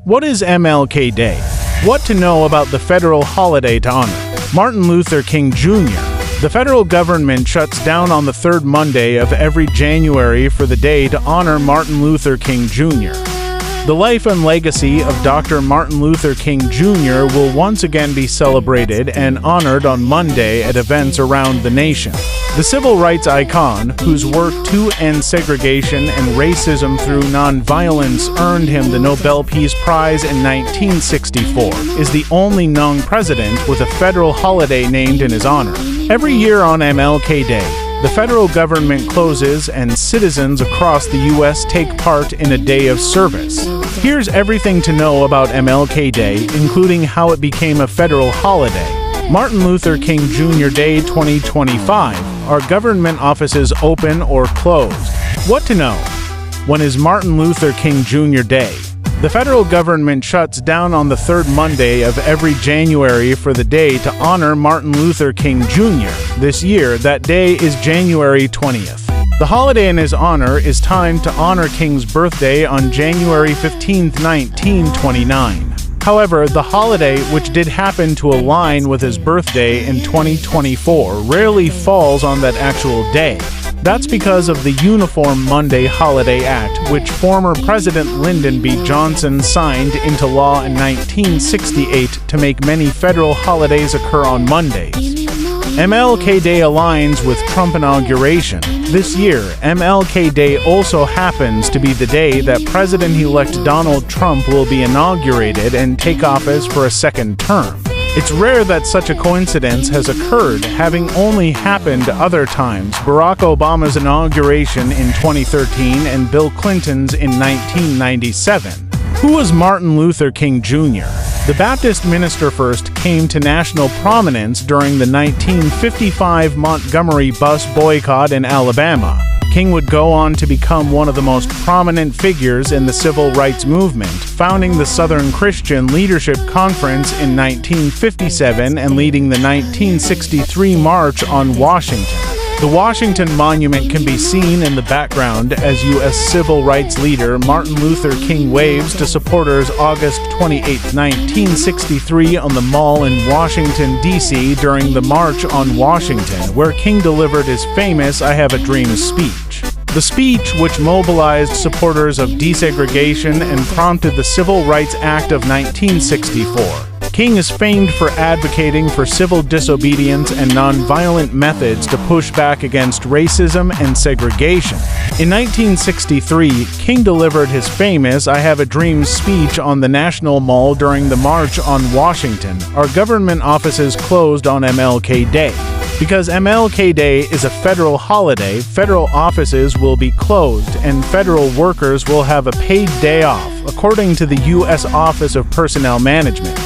What is MLK Day? What to know about the federal holiday to honor Martin Luther King Jr. The federal government shuts down on the third Monday of every January for the day to honor Martin Luther King Jr. The life and legacy of Dr. Martin Luther King Jr. will once again be celebrated and honored on Monday at events around the nation. The civil rights icon, whose work to end segregation and racism through nonviolence earned him the Nobel Peace Prize in 1964, is the only known president with a federal holiday named in his honor. Every year on MLK Day, the federal government closes and citizens across the U.S. take part in a day of service. Here's everything to know about MLK Day, including how it became a federal holiday. Martin Luther King Jr. Day 2025. Are government offices open or closed? What to know? When is Martin Luther King Jr. Day? The federal government shuts down on the third Monday of every January for the day to honor Martin Luther King Jr. This year, that day is January 20th. The holiday in his honor is timed to honor King's birthday on January 15, 1929. However, the holiday, which did happen to align with his birthday in 2024, rarely falls on that actual day. That's because of the Uniform Monday Holiday Act, which former President Lyndon B. Johnson signed into law in 1968 to make many federal holidays occur on Mondays. MLK Day aligns with Trump inauguration. This year, MLK Day also happens to be the day that President-elect Donald Trump will be inaugurated and take office for a second term. It's rare that such a coincidence has occurred, having only happened other times: Barack Obama's inauguration in 2013 and Bill Clinton's in 1997. Who was Martin Luther King Jr.? The Baptist minister first came to national prominence during the 1955 Montgomery bus boycott in Alabama. King would go on to become one of the most prominent figures in the civil rights movement, founding the Southern Christian Leadership Conference in 1957 and leading the 1963 March on Washington. The Washington Monument can be seen in the background as U.S. civil rights leader Martin Luther King waves to supporters August 28, 1963 on the Mall in Washington, D.C. during the March on Washington, where King delivered his famous "I Have a Dream" speech. The speech, which mobilized supporters of desegregation and prompted the Civil Rights Act of 1964. King is famed for advocating for civil disobedience and nonviolent methods to push back against racism and segregation. In 1963, King delivered his famous "I Have a Dream" speech on the National Mall during the March on Washington. Our government offices closed on MLK Day. Because MLK Day is a federal holiday, federal offices will be closed and federal workers will have a paid day off, according to the U.S. Office of Personnel Management.